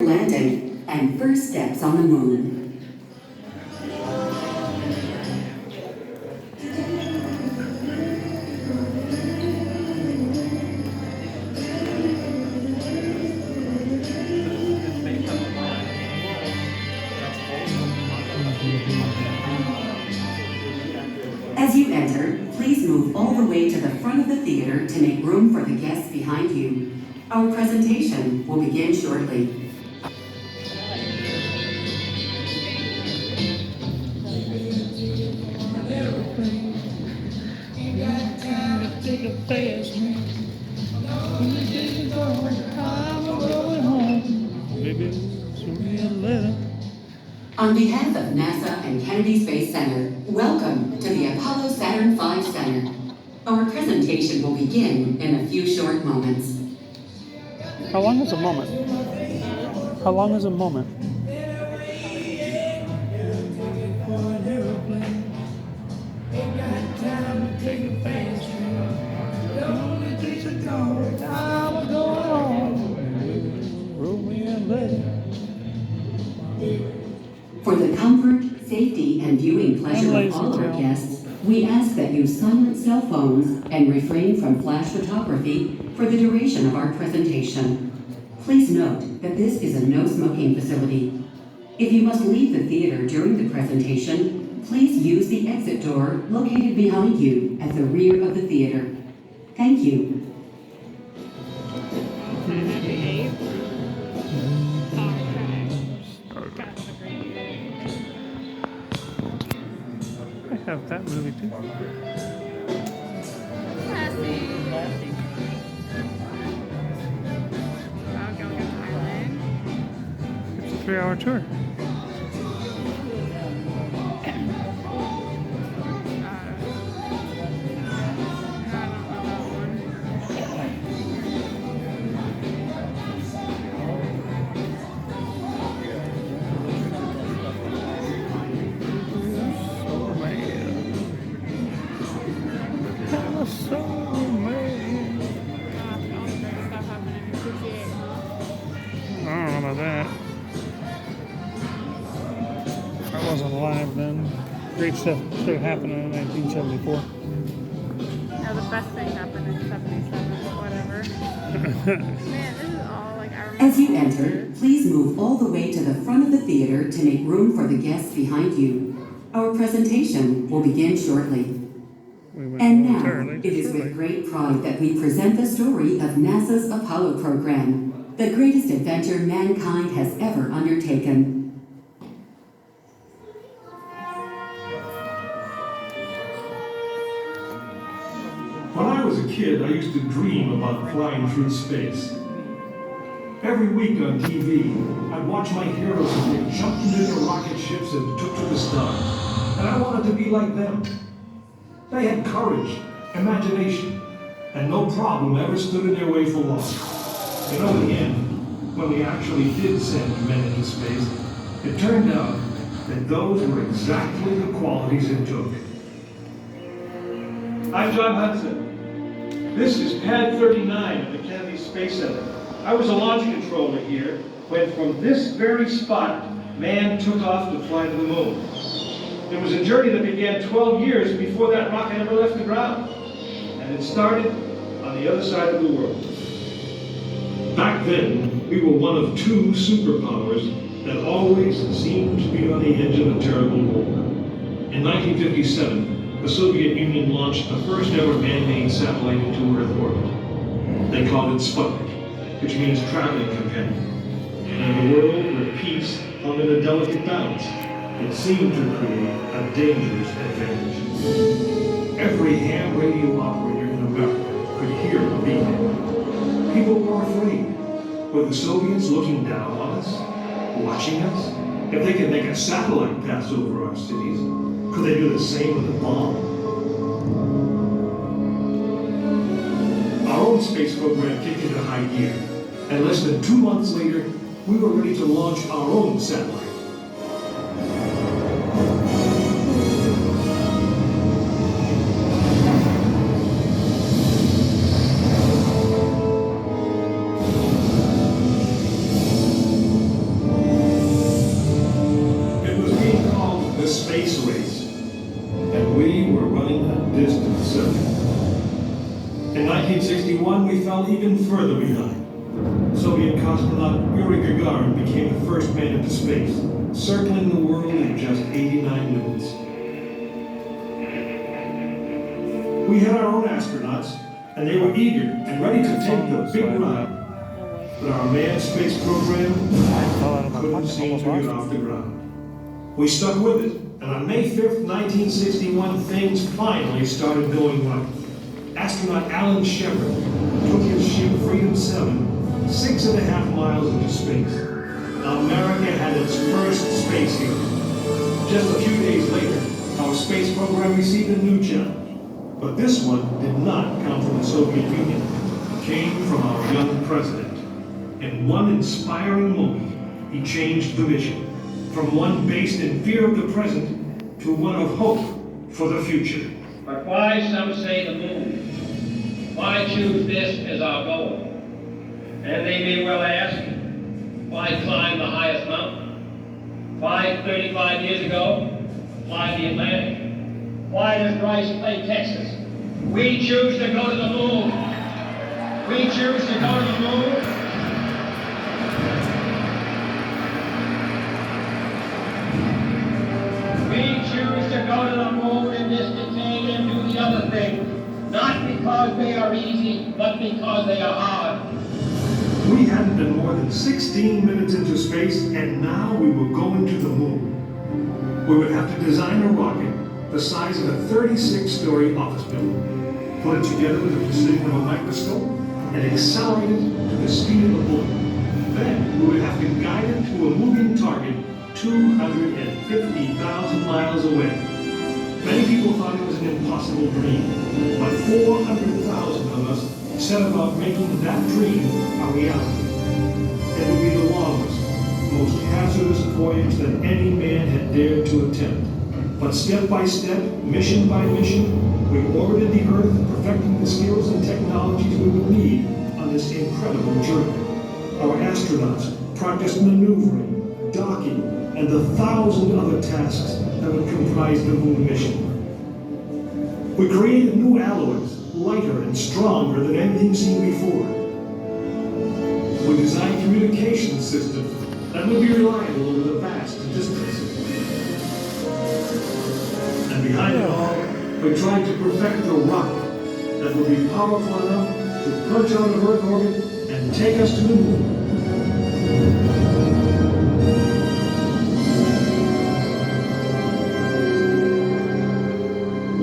landing and first steps on the moon. As you enter, please move all the way to the front of the theater to make room for the guests behind you. Our presentation will begin shortly. On behalf of NASA and Kennedy Space Center, welcome to the Apollo Saturn V Center. Our presentation will begin in a few short moments. How long is a moment? How long is a moment? For the comfort, safety, and viewing pleasure of all our guests, we ask that you silence cell phones and refrain from flash photography for the duration of our presentation. Please note that this is a no-smoking facility. If you must leave the theater during the presentation, please use the exit door located behind you at the rear of the theater. Thank you. I have that movie too. It's a 3-hour tour. I don't know about that. I wasn't alive then. Great stuff still happened in 1974. No, the best thing happened in 77, whatever. Man, this is all like I remember. As you enter, please move all the way to the front of the theater to make room for the guests behind you. Our presentation will begin shortly. And now, it is with great pride that we present the story of NASA's Apollo program, the greatest adventure mankind has ever undertaken. When I was a kid, I used to dream about flying through space. Every week on TV, I'd watch my heroes as they jumped into their rocket ships and took to the stars. And I wanted to be like them. They had courage, imagination, and no problem ever stood in their way for long. You know, in the end, when we actually did send men into space, it turned out that those were exactly the qualities it took. I'm John Hudson. This is Pad 39 of the Kennedy Space Center. I was a launch controller here when from this very spot, man took off to fly to the moon. It was a journey that began 12 years before that rocket ever left the ground. And it started on the other side of the world. Back then, we were one of two superpowers that always seemed to be on the edge of a terrible war. In 1957, the Soviet Union launched the first ever man-made satellite into Earth orbit. They called it Sputnik, which means traveling companion. And in a world where peace hung in a delicate balance, it seemed to create a dangerous advantage. Every ham radio operator in America could hear the beacon. People were afraid. Were the Soviets looking down on us? Watching us? If they could make a satellite pass over our cities, could they do the same with a bomb? Our own space program kicked into high gear, and less than 2 months later, we were ready to launch our own satellite. 1961, we fell even further behind. Soviet cosmonaut Yuri Gagarin became the first man into space, circling the world in just 89 minutes. We had our own astronauts, and they were eager and ready to take the big ride. But our manned space program couldn't seem to get off the ground. We stuck with it, and on May 5th, 1961, things finally started going right. Astronaut Alan Shepard took his ship Freedom 7 6.5 miles into space. America had its first space hero. Just a few days later, our space program received a new challenge. But this one did not come from the Soviet Union. It came from our young president. In one inspiring moment, he changed the mission from one based in fear of the present to one of hope for the future. But why, some say, the moon? Why choose this as our goal? And they may well ask, why climb the highest mountain? Why, 35 years ago, fly the Atlantic? Why does Bryce play Texas? We choose to go to the moon. We choose to go to the moon. We choose to go to the moon in this decade and do the other thing. Not because they are easy, but because they are hard. We hadn't been more than 16 minutes into space, and now we were going to the moon. We would have to design a rocket the size of a 36-story office building, put it together with the precision of a microscope, and accelerate it to the speed of a bullet. Then we would have to guide it to a moving target 250,000 miles away. Many people thought it was an impossible dream, but 400,000 of us set about making that dream a reality. It would be the longest, most hazardous voyage that any man had dared to attempt. But step by step, mission by mission, we orbited the Earth, perfecting the skills and technologies we would need on this incredible journey. Our astronauts practiced maneuvering, docking, and the 1,000 other tasks that would comprise the moon mission. We created new alloys, lighter and stronger than anything seen before. We designed communication systems that would be reliable over the vast distances. And behind it all, we tried to perfect the rocket that would be powerful enough to punch out of Earth orbit and take us to the moon.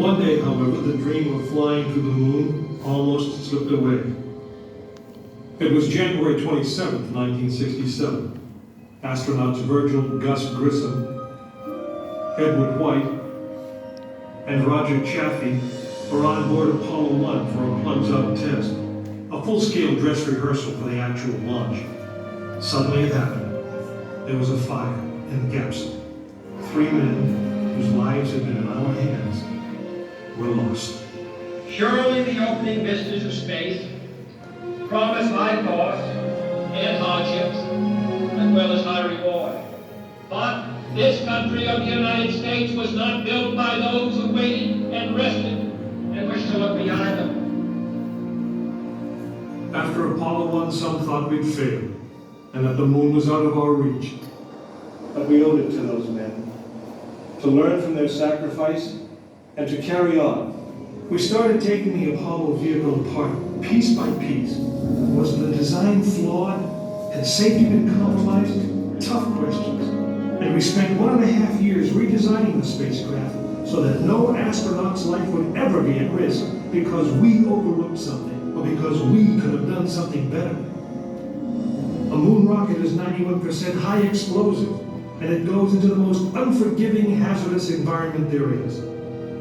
One day, however, the dream of flying to the moon almost slipped away. It was January 27th, 1967. Astronauts Virgil Gus Grissom, Edward White, and Roger Chaffee were on board Apollo 1 for a plugs-out test, a full-scale dress rehearsal for the actual launch. Suddenly it happened. There was a fire in the capsule. 3 men whose lives had been in our hands were lost. Surely the opening vistas of space promise high cost and hardships, as well as high reward. But this country of the United States was not built by those who waited and rested and wished to look behind them. After Apollo 1, some thought we'd failed, and that the moon was out of our reach. But we owed it to those men, to learn from their sacrifice and to carry on. We started taking the Apollo vehicle apart, piece by piece. Was the design flawed? Had safety been compromised? Tough questions. And we spent 1.5 years redesigning the spacecraft so that no astronaut's life would ever be at risk because we overlooked something or because we could have done something better. A moon rocket is 91% high explosive, and it goes into the most unforgiving, hazardous environment there is.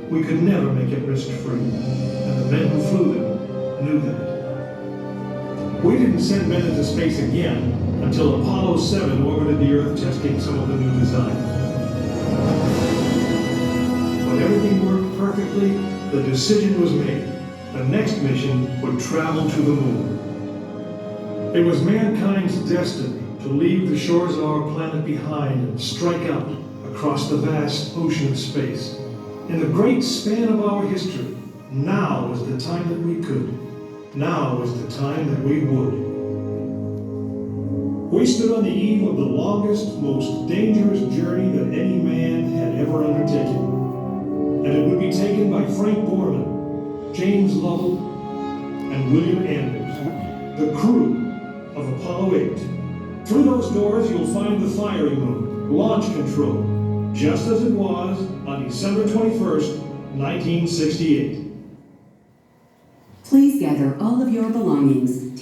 We could never make it risk-free, and the men who flew them knew that. We didn't send men into space again until Apollo 7 orbited the Earth, testing some of the new design. When everything worked perfectly, the decision was made. The next mission would travel to the moon. It was mankind's destiny to leave the shores of our planet behind and strike out across the vast ocean of space. In the great span of our history, now was the time that we could. Now is the time that we would. We stood on the eve of the longest, most dangerous journey that any man had ever undertaken. And it would be taken by Frank Borman, James Lovell, and William Anders, the crew of Apollo 8. Through those doors, you'll find the firing room, launch control, just as it was on December 21st, 1968. Please gather all of your belongings.